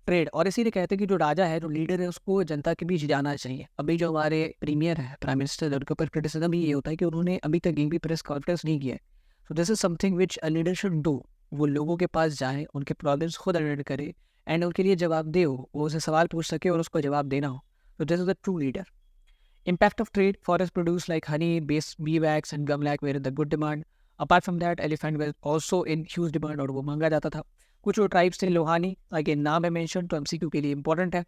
ट्रेड, और इसीलिए कहते हैं कि जो राजा है, जो लीडर है, उसको जनता के बीच जाना चाहिए। अभी जो हमारे प्रीमियर है, प्राइम मिनिस्टर, उनके ऊपर क्रिटिसिज्म ये होता है कि उन्होंने अभी तक एक भी प्रेस कॉन्फ्रेंस नहीं किया है। So this is something which a leader should do. वो लोगों के पास जाए, उनके प्रॉब्लम्स खुद अटेंड करे एंड उनके लिए जवाबदेह हो, वो उसे सवाल पूछ सके और उसको जवाब देना हो। तो this is the true leader. Impact of trade, forest produce like honey, bee wax and gum lac were in the good demand. Apart from that, elephant was also in huge demand और वो महंगा जाता था। कुछ जो tribes थे, Lohani, again नाम है मेंशन, तो एमसीक्यू के लिए इंपॉर्टेंट है।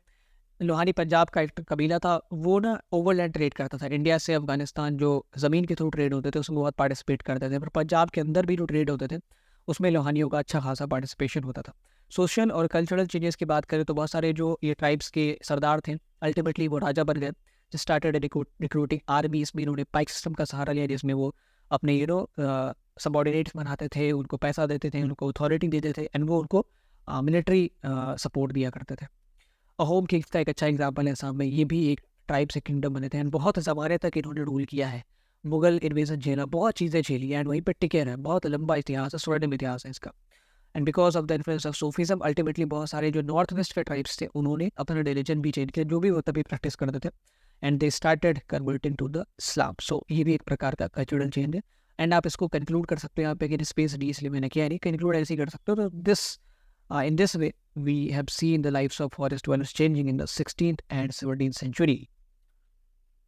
लोहानी पंजाब का एक कबीला था, वो ना ओवरलैंड ट्रेड करता था, इंडिया से अफगानिस्तान जो ज़मीन के थ्रू ट्रेड होते थे उसमें बहुत पार्टिसिपेट करते थे। पर पंजाब के अंदर भी जो ट्रेड होते थे उसमें लोहानियों का अच्छा खासा पार्टिसिपेशन होता था। सोशल और कल्चरल चेंजेस की बात करें तो बहुत सारे जो ये ट्राइब्स के सरदार थे, अल्टीमेटली वो राजा बन गए। स्टार्टेड रिक्रूटिंग आर्मीज में, इन्होंने पाइक सिस्टम का सहारा लिया, जिसमें वो अपने सबॉर्डिनेट्स बनाते थे, उनको पैसा देते थे, उनको अथॉरिटी देते थे एंड वो उनको मिलिट्री सपोर्ट दिया करते थे। अहोम किंग्स का एक अच्छा एग्जाम्पल है सामने, ये भी एक ट्राइब से किंगडम बने थे एंड बहुत ज़माने तक इन्होंने रूल किया है। मुगल इन्वेजन झेला, बहुत चीज़ें झेली एंड वहीं पर टिके रहे। बहुत लंबा इतिहास है, स्वर्णिम इतिहास है इसका। And because of the influence of Sufism, ultimately बहुत सारे जो नॉर्थ वेस्ट के ट्राइब्स थे उन्होंने अपना रिलीजन भी चेंज किया, जो भी वो तभी प्रैक्टिस करते थे, and they started converting to the Islam. सो ये भी एक प्रकार का कल्चरल चेंज है। एंड आप इसको कंक्लूड कर सकते हो यहाँ पे कि स्पेस डी, इसलिए मैंने किया नहीं, कंक्लूड ऐसे ही कर सकते हो। तो this in this way we have seen the lives of forest dwellers changing in the 16th and 17th century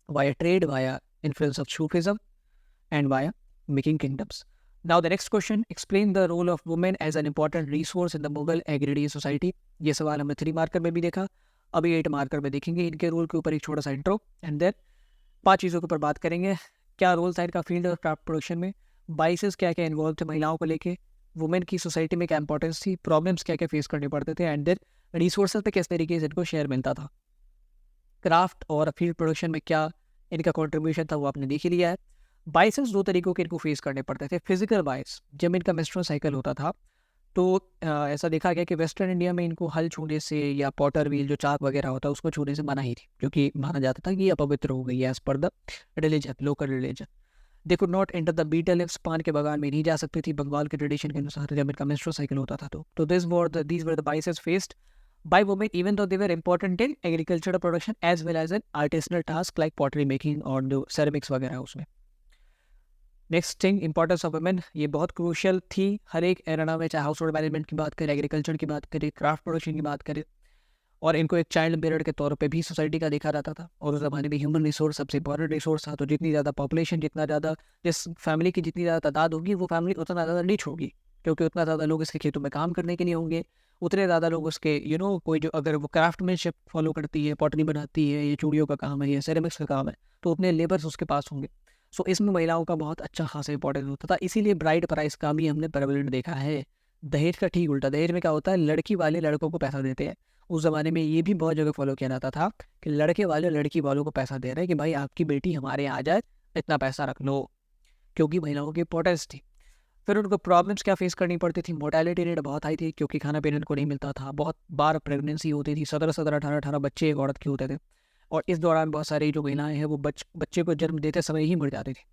via trade, via influence of Sufism, and via making kingdoms. Now the next question, explain the role of women as an important resource in the Mughal agrarian society. ये सवाल हमने 3 marker में भी देखा, अभी 8 marker में देखेंगे। इनके रोल के ऊपर एक छोटा सा इंट्रो एंड देन 5 चीज़ों के ऊपर बात करेंगे। क्या रोल था इनका फील्ड ऑफ क्राफ्ट प्रोडक्शन में, बाइसेस क्या क्या इन्वॉल्व थे महिलाओं को लेके, वुमेन की सोसाइटी में क्या इंपॉर्टेंस थी, प्रॉब्लम्स क्या क्या फेस करने पड़ते थे, एंड देन रिसोर्सेज पे किस तरीके से इनको शेयर मिलता था। क्राफ्ट और फील्ड प्रोडक्शन में क्या इनका कॉन्ट्रीब्यूशन था वो आपने देख ही लिया है। बाइसेस 2 तरीकों के इनको फेस करने पड़ते थे। फिजिकल बाइस, जब इनका मेंस्ट्रुअल साइकिल होता था तो ऐसा देखा गया कि वेस्टर्न इंडिया में इनको हल छूने से या पॉटर व्हील जो चाक वगैरह होता है उसको छूने से मना ही थी, क्योंकि माना जाता था कि ये अपवित्र हो गई है as per the religion, local religion. They could not enter the betel lips, पान के बगान में नहीं जा सकती थी बंगाल के ट्रेडिशन के अनुसार जब इनका मेंस्ट्रुअल साइकिल होता था। तो these were the biases faced by women even though they were important in agricultural production as well as in artisanal tasks like pottery making और जो ceramics वगैरह उसमें। Next thing, importance of women, ये बहुत crucial थी हर एक area में, चाहे हाउस होल्ड मैनेजमेंट की बात करें, एग्रीकल्चर की बात करें, क्राफ्ट प्रोडक्शन की बात करें, और इनको एक चाइल्ड बेरर के तौर पे भी सोसाइटी का देखा जाता था। और उस ज़माने में ह्यूमन रिसोर्स सबसे इंपॉर्टेंट रिसोर्स था, तो जितनी ज़्यादा पॉपुलेशन, जितना ज़्यादा जिस फैमिली की जितनी ज़्यादा तादाद होगी वो फैमिली उतना ज़्यादा रिच होगी, क्योंकि उतना ज़्यादा लोग इसके खेतों में काम करने के लिए होंगे, उतने ज़्यादा लोग उसके कोई जो अगर वो क्राफ्टमैनशिप फॉलो करती है, पॉटरी बनाती है, ये चूड़ियों का काम है, ये सेरेमिक्स का काम है, तो उतने लेबर्स उसके पास होंगे। सो इसमें महिलाओं का बहुत अच्छा खासा इंपॉर्टेंस होता था। इसीलिए ब्राइड प्राइस का भी हमने प्रेवलेंट देखा है। दहेज का ठीक उल्टा, दहेज में क्या होता है, लड़की वाले लड़कों को पैसा देते हैं। उस ज़माने में ये भी बहुत जगह फॉलो किया जाता था कि लड़के वाले लड़की वालों को पैसा दे रहे हैं कि भाई आपकी बेटी हमारे यहाँ आ जाए, इतना पैसा रख लो, क्योंकि महिलाओं की इंपॉर्टेंस थी। फिर उनको प्रॉब्लम्स क्या फेस करनी पड़ती थी, मोर्टेलिटी रेट बहुत हाई थी, क्योंकि खाना पीने को नहीं मिलता था, बहुत बार प्रेगनेंसी होती थी, 17 18 बच्चे एक औरत के होते थे, और इस दौरान बहुत सारी जो महिलाएं हैं वो बच्चे को जन्म देते समय ही मर जाती थी।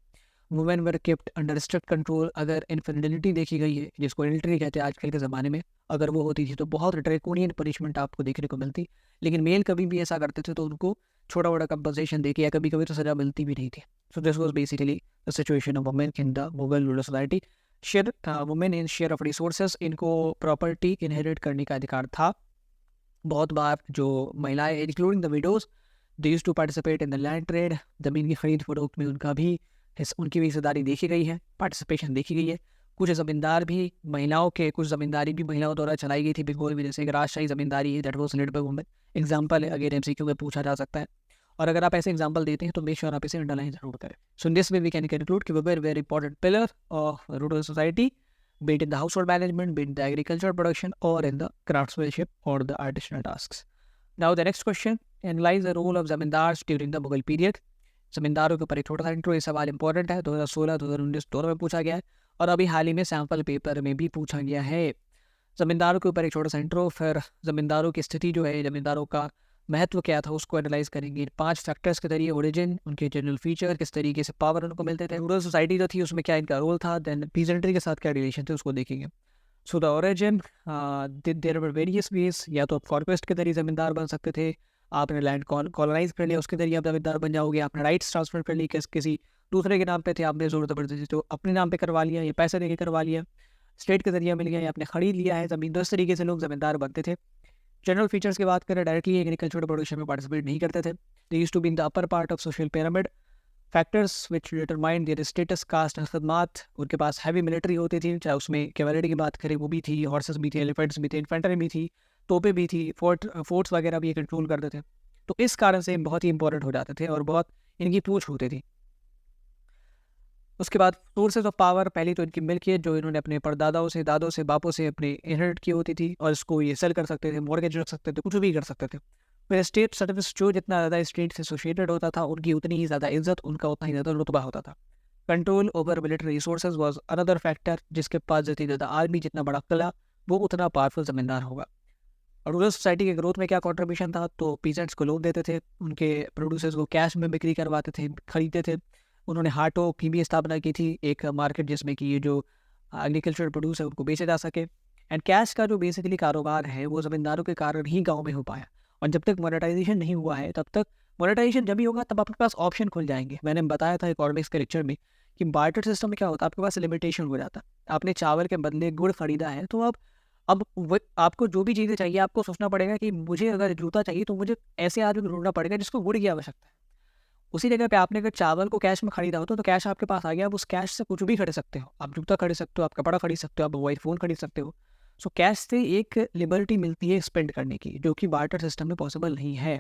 Women were kept under strict control. अगर इनफिडेलिटी देखी गई है, जिसको एडल्ट्री कहते हैं आजकल के ज़माने में, अगर वो होती थी तो बहुत ड्रैकोनियन पनिशमेंट आपको देखने को मिलती। लेकिन मेल कभी भी ऐसा करते थे तो उनको छोटा मोटा कंपनसेशन देके या कभी कभी तो सजा मिलती भी नहीं थी। So this was basically the situation of women in the Mughal rural society. Share women in share of resources, इनको प्रॉपर्टी इनहेरिट करने का अधिकार था। बहुत बार जो महिलाएं including the widows they used to participate in the land trade, ज़मीन की खरीद फरोख्त में उनकी भी हिस्सेदारी देखी गई है, पार्टिसिपेशन देखी गई है। कुछ ज़मींदार भी महिलाओं के कुछ ज़मींदारी भी महिलाओं द्वारा चलाई गई थी बंगाल में, जैसे एक राजशाही ज़मींदारी है that was led by women. Example है, अगेन एमसीक्यू में पूछा जा सकता है, और अगर आप ऐसे एग्जाम्पल देते हैं तो मेक श्योर आप इसे अंडरलाइन जरूर करें। So in this way we can conclude कि women were important pillar of rural society, be it in the household management, be it in the agricultural production, or in the craftsmanship or the artisanal tasks. Now the next question, analyze the role of zamindars during the Mughal period. जमींदारों के ऊपर एक छोटा सा intro, ये सवाल important है, 2016-2019 दोनों में पूछा गया है, और अभी हाल ही में सैम्पल पेपर में भी पूछा गया है। जमींदारों के ऊपर एक छोटा सा इंट्रो, फिर जमींदारों की स्थिति जो है, जमींदारों का महत्व क्या था, उसको एनालाइज करेंगे 5 फैक्टर्स के जरिए, ओरिजिन, उनके जनरल फीचर, किस तरीके से पावर उनको मिलते थे, रूरल सोसाइटी जो थी उसमें क्या इनका रोल था, देन पीजेंट्री के साथ क्या रिलेशन थे उसको देखेंगे। So the origin, there were various ways, या तो आप कॉन्क्वेस्ट के जरिए जमींदार बन सकते थे, आपने लैंड कॉलोनाइज कर लिया उसके जरिए आप जमींदार बन जाओगे, आपने राइट्स ट्रांसफर कर ली, किसी दूसरे के नाम पे थे, आपने जरूरत पड़ती थी तो अपने नाम पे करवा लिया, या पैसे देके करवा लिया, स्टेट के जरिए मिल गया, या आपने खरीद लिया है ज़मीन, तो इस तरीके से लोग जमींदार बनते थे। जनरल फीचर्स की बात करें, डायरेक्टली एग्रीकल्चर प्रोडक्शन में पार्टिसिपेट नहीं करते थे, they used to be in the upper part of social pyramid. Factors which determine their status, caste and खदमात, उनके पास हैवी मिलिट्री होती थी, चाहे उसमें कैवलरी की बात करें वो भी थी, हॉर्सेस भी थे, एलिफेंट्स भी थे, इन्फेंट्री भी थी, तोपें भी थी, फोर्ट्स वगैरह भी कंट्रोल करते थे, तो इस कारण से बहुत ही इंपॉर्टेंट हो जाते थे और बहुत इनकी पूछ होती थी। उसके बाद सोर्सेज ऑफ पावर, पहली तो इनकी मिल्कियत जो इन्होंने अपने परदादाओं से, दादों से, बापों से अपने इनहेरिट की होती थी, और इसको ये सेल कर सकते थे, मॉर्गेज रख सकते थे, कुछ भी कर सकते थे। फिर स्टेट सर्विस, जो जितना ज़्यादा स्टेट से एसोसिएटेड होता था उनकी उतनी ही ज़्यादा इज्जत, उनका उतना ही ज़्यादा रुतबा होता था। Control over military resources was another factor, जिसके पास जितनी ज़्यादा आर्मी, जितना बड़ा किला, वो उतना पावरफुल जमींदार होगा। और रूरल सोसाइटी के ग्रोथ में क्या कंट्रीब्यूशन था, तो पीजेंट्स को लोन देते थे, उनके प्रोड्यूसर्स को कैश में बिक्री करवाते थे, खरीदते थे। उन्होंने हाटों की भी स्थापना की थी, एक मार्केट जिसमें कि ये जो एग्रीकल्चर प्रोड्यूस है उनको बेचे जा सके। एंड कैश का जो बेसिकली कारोबार है वो ज़मींदारों के कारण ही गाँव में हो पाया, और जब तक मोनेटाइजेशन नहीं हुआ है तब तक, मोनेटाइजेशन जब भी होगा तब आपके पास ऑप्शन खुल जाएंगे। मैंने बताया था इकोनॉमिक्स के लेक्चर में कि बार्टर सिस्टम में क्या होता है, आपके पास लिमिटेशन हो जाता है। आपने चावल के बदले गुड़ खरीदा है, तो अब आपको जो भी चीज़ें चाहिए आपको सोचना पड़ेगा कि मुझे अगर जूता चाहिए तो मुझे ऐसे आदमी को ढूंढना पड़ेगा जिसको गुड़ की आवश्यकता है। उसी जगह पे आपने अगर चावल को कैश में खरीदा हो तो कैश आपके पास आ गया, आप उस कैश से कुछ भी खरीद सकते हो, आप जूता खरीद सकते हो, आप कपड़ा खरीद सकते हो, आप मोबाइल फ़ोन खरीद सकते हो। सो कैश से एक लिबर्टी मिलती है स्पेंड करने की, जो कि बार्टर सिस्टम में पॉसिबल नहीं है।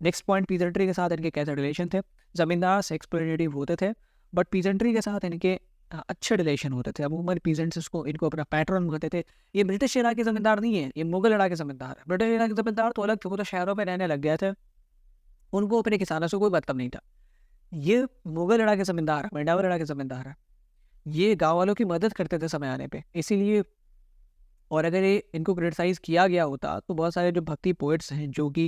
नेक्स्ट पॉइंट, पीजेंट्री के साथ इनके कैसे रिलेशन थे। ज़मींदार से एक्सप्लोरेटिव होते थे, बट पीजेंट्री के साथ इनके अच्छे रिलेशन होते थे। अमूमन पीजेंट्स इनको अपना पैटर्न कहते थे। ये ब्रिटिश इरा के ज़मींदार नहीं है, ये मुगल इरा के ज़मींदार है। ब्रिटिश इरा के ज़मींदार तो अलग थे, वो तो शहरों में रहने लग गए थे, उनको अपने किसानों से कोई मतलब नहीं था। ये मुगल इरा के ज़मींदार, मेंडावर इरा के ज़मींदार है, ये गाँव वालों की मदद करते थे समय आने पे, इसीलिए। और अगर ये इनको क्रिटिसाइज़ किया गया होता तो बहुत सारे जो भक्ति पोएट्स हैं जो कि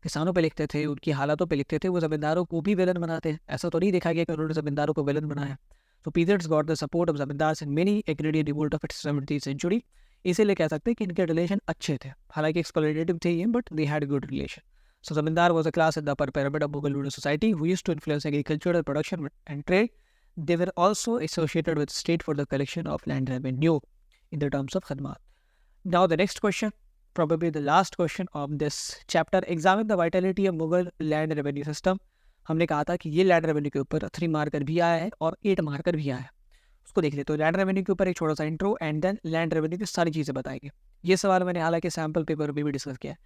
किसानों पे लिखते थे, उनकी हालातों पे लिखते थे, वो ज़मींदारों को भी विलन बनाते हैं। ऐसा तो नहीं देखा गया कि उन्होंने ज़मींदारों को विलन बनाया। So peasants got the support of zamindars in many agrarian revolt of its 17th century. इसीलिए कह सकते हैं कि इनके रिलेशन अच्छे थे, हालांकि एक्सप्लोरेटिव थे ये, but they had good relation. So zamindar was a class in the upper pyramid of Mughal rural society who used to influence agricultural production and trade. They were also associated with state for the collection of land revenue in the terms of khadmat. Now the next question, probably the last question of this chapter, examine the vitality of Mughal land revenue system. हमने कहा था कि ये land revenue के ऊपर 3 marker भी आया है और 8 मार्कर भी आया है, उसको देख ले। तो लैंड रेवेन्यू के ऊपर एक छोटा सा intro and then land revenue की सारी चीज़ें बताएंगे। ये सवाल मैंने हालांकि सैम्पल पेपर में भी डिस्कस किया है।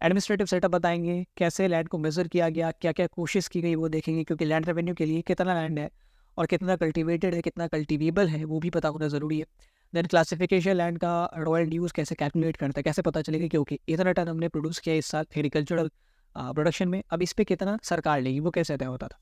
एडमिनिस्ट्रेटिव सेटअप बताएंगे, कैसे लैंड को मेजर किया गया, क्या क्या कोशिश की गई वो देखेंगे, क्योंकि लैंड रेवेन्यू के लिए कितना लैंड है और कितना कल्टिवेटेड है, कितना कल्टिवेबल है, वो भी पता होना ज़रूरी है। देन क्लासिफिकेशन लैंड का रॉयल ड्यूज़ कैसे कैलकुलेट करता है, कैसे पता चलेगा क्योंकि इतना टन हमने प्रोड्यूस किया इस साल एग्रीकल्चरल प्रोडक्शन में, अब इस पर कितना सरकार लेगी, वो कैसे तय होता था।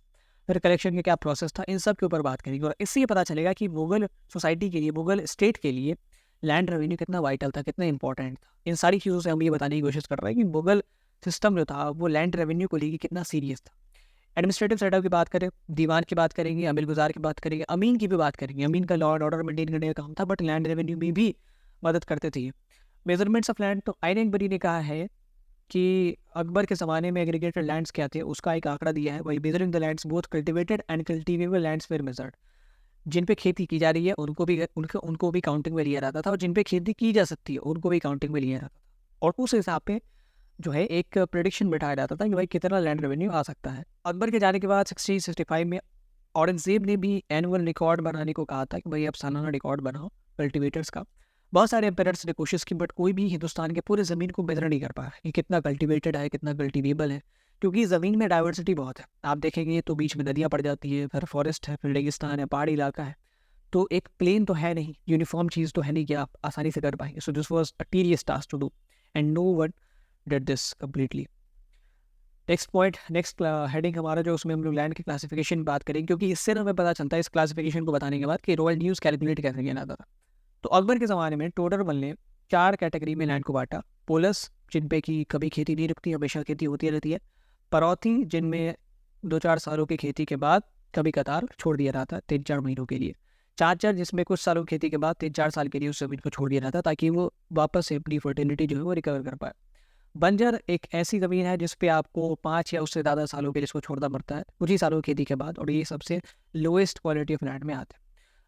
फिर कलेक्शन का क्या प्रोसेस था, इन सब के ऊपर बात करेंगे, और इससे ये पता चलेगा कि मुगल सोसाइटी के लिए, मुगल स्टेट के लिए लैंड रेवेन्यू कितना वाइटल था, कितना इंपॉर्टेंट था। इन सारी चीज़ों से हम ये बताने की कोशिश कर रहे हैं कि मुगल सिस्टम जो था वो लैंड रेवेन्यू को लेकर कितना सीरियस था। एडमिनिस्ट्रेटिव सेटअप की बात करें, दीवान की बात करेंगे, अमील गुजार की बात करेंगे, अमीन की भी बात करेंगे। अमीन का लॉ एंड ऑर्डर मेंटेन करने का काम था, बट लैंड रेवेन्यू में भी मदद करते थे। मेजरमेंट्स ऑफ लैंड, तो आइन बरी ने कहा है कि अकबर के ज़माने में एग्रीगेटेड लैंड्स क्या थे, उसका एक आंकड़ा दिया है। वही measuring the lands both cultivated and cultivable lands were measured. जिन पे खेती की जा रही है उनको भी काउंटिंग में लिया जाता था, और जिन पे खेती की जा सकती है उनको भी काउंटिंग में लिया जाता था, और उस हिसाब पे जो है एक प्रेडिक्शन बिठाया जाता था कि भाई कितना लैंड रेवेन्यू आ सकता है। अकबर के जाने के बाद 1665 में औरंगजेब ने भी एनुअल रिकॉर्ड बनाने को कहा था कि भाई आप सालाना रिकॉर्ड बनाओ कल्टीवेटर्स का। बहुत सारे एम्पेरर्स ने कोशिश की बट कोई भी हिंदुस्तान के पूरे ज़मीन को मेजर नहीं कर पाया कि कितना कल्टीवेटेड है, कितना कल्टीवेबल है, क्योंकि ज़मीन में डाइवर्सिटी बहुत है। आप देखेंगे तो बीच में नदियाँ पड़ जाती है, फिर फॉरेस्ट है, फिर रेगिस्तान है, पहाड़ी इलाका है। तो एक प्लेन तो है नहीं, यूनिफॉर्म चीज़ तो है नहीं कि आप आसानी से कर पाएंगे। So this was a tedious task to do and no one did this completely. Next point, next heading हमारा जो उसमें हम लोग लैंड की क्लासिफिकेशन की बात करेंगे, क्योंकि इससे हमें पता चलता है इस क्लासिफिकेशन को बताने के बाद कि रॉयल ड्यूज कैलकुलेट कैसे किया जाता था। तो अकबर के ज़माने में टोडरमल ने 4 कैटेगरी में लैंड को बांटा। पोलस, जिन पे की कभी खेती नहीं रुकती, हमेशा खेती होती रहती है। परौथी, जिनमें 2-4 सालों की खेती के बाद कभी कतार छोड़ दिया जाता है 3-4 महीनों के लिए। चाचर, जिसमें कुछ सालों की खेती के बाद 3-4 साल के लिए उस ज़मीन को छोड़ दिया जाता है ताकि वो वापस से अपनी फर्टिलिटी जो है वो रिकवर कर पाए। बंजर एक ऐसी ज़मीन है जिस पे आपको 5 या उससे ज़्यादा सालों के लिए इसको छोड़ना पड़ता है कुछ ही सालों की खेती के बाद, और ये सबसे लोएस्ट क्वालिटी ऑफ लैंड में आते हैं।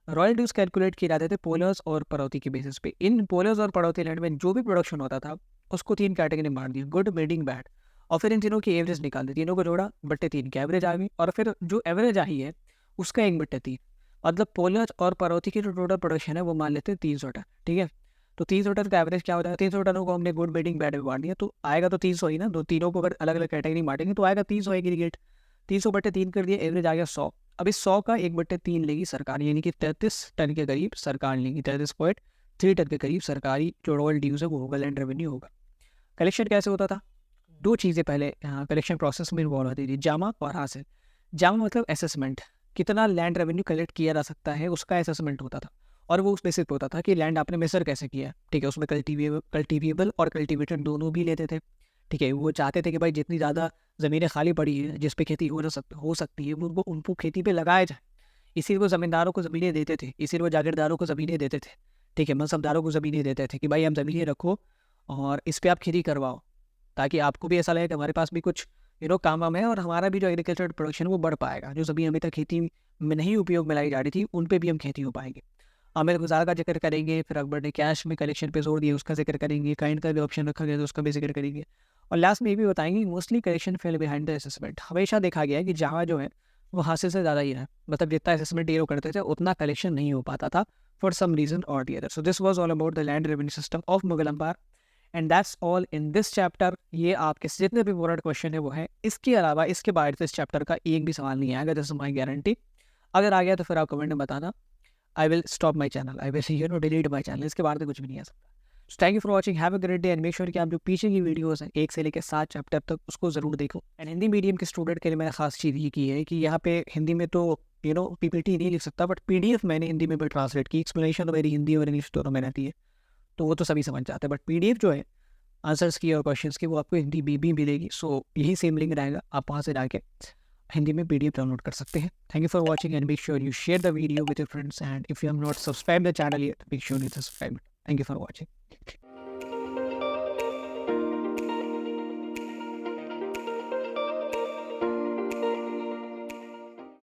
रॉयल ड्यूज कैलकुलेट किए जाते थे पोलर्स और पड़ौती के बेसिस पे। इन पोलर्स और पड़ौती लैंड में जो भी प्रोडक्शन होता था उसको 3 कैटेगरी में बांट दिया, गुड, मीडियम, बैड। और फिर इन तीनों की एवरेज निकाल दी, तीनों को जोड़ा, बट्टे 3 की एवरेज आ गई। और फिर जो एवरेज आई है उसका 1/3, मतलब पोलर्स और पड़ौती की जो टोटल प्रोडक्शन है वो मान लेते हैं 300 टन। ठीक है, तो 300 टन का एवरेज क्या होता है, 300 टनों को हमने गुड, मीडियम, बैड में बांट दिया तो आएगा तो 300 ही ना। दो तीनों को अगर अलग अलग कैटेगरी बांटेंगे तो आएगा 300 एग्रीगेट। 300/3 कर दिया, एवरेज आ गया 100। अब इस 100 का 1/3 लेगी सरकार, यानी कि 33 टन के करीब सरकार लेगी। 33.3 टन के करीब सरकारी जो रॉयल ड्यूज है वो होगा, लैंड रेवेन्यू होगा। कलेक्शन कैसे होता था? 2 चीज़ें पहले यहाँ कलेक्शन प्रोसेस में इन्वॉल्व होती थी, जामा और हासिल। जामा मतलब असेसमेंट, कितना लैंड रेवेन्यू कलेक्ट किया जा सकता है उसका असेसमेंट होता था। और वो उस बेसिस पे होता था कि लैंड आपने मेजर कैसे किया है। ठीक है, उसमें कल्टीवेबल और कल्टीवेटेड दोनों भी लेते थे। ठीक है, वो चाहते थे कि भाई जितनी ज़्यादा ज़मीनें खाली पड़ी है जिस पे खेती हो सकती है वो उनको खेती पे लगाया जाए। इसीलिए वो ज़मींदारों को ज़मीनें देते थे, इसीलिए वो जागीरदारों को ज़मीनें देते थे। ठीक है, मनसबदारों को ज़मीनें देते थे कि भाई हम ज़मीनें रखो और इस पर आप खेती करवाओ, ताकि आपको भी ऐसा लगे कि हमारे पास भी कुछ काम वाम है और हमारा भी जो एग्रीकल्चर प्रोडक्शन वो बढ़ पाएगा। जो ज़मीन अभी तक खेती में नहीं उपयोग में लाई जा रही थी उन पे भी हम खेती हो पाएंगे। आमिर गुज़ार का जिक्र करेंगे, फिर अकबर ने कैश में कलेक्शन पे जोर दिया उसका जिक्र करेंगे, काइंड का भी ऑप्शन रखा गया तो उसका भी जिक्र करेंगे। और लास्ट में ये भी बताएंगे mostly collection fail behind the assessment. हमेशा देखा गया है कि जहाँ जो है वो हासिल से ज़्यादा ही है, मतलब जितना असेसमेंट ये लोग करते थे उतना कलेक्शन नहीं हो पाता था फॉर सम रीजन और the other. So this was all about the land revenue system of Mughal empire and that's all in this chapter. ये आपके जितने भी इंपॉर्टेंट क्वेश्चन है वो है। इसके अलावा इसके बाद इस चैप्टर का एक भी सवाल नहीं आएगा, दिस इज माई गारंटी। अगर आ गया तो फिर आप कमेंट में बताना, I will stop my channel, I will delete my channel. इसके बाद कुछ भी नहीं आ सकता। So thank you for watching, have a great day and make sure कि आप जो पीछे की वीडियोस हैं 1 से लेकर 7 चैप्टर तक उसको ज़रूर देखो। एंड हिंदी मीडियम के स्टूडेंट के लिए मैंने खास चीज़ ये की है कि यहाँ पे हिंदी में तो पीपीटी नहीं लिख सकता, बट पीडीएफ मैंने हिंदी में भी ट्रांसलेट की। एक्सप्लेनेशन तो मेरी हिंदी और इंग्लिश दोनों में रहती है तो वो तो सभी समझ जाते हैं, बट पीडीएफ जो है आंसर्स की और क्वेश्चंस की वो आपको हिंदी भी मिलेगी। सो यही सेम लिंक रहेगा, आप वहाँ से जाके हिंदी में पीडीएफ डाउनलोड कर सकते हैं। Thank you for watching and make sure you share the video with your friends and if you have not subscribe the channel yet make sure you subscribe. Thank you for watching.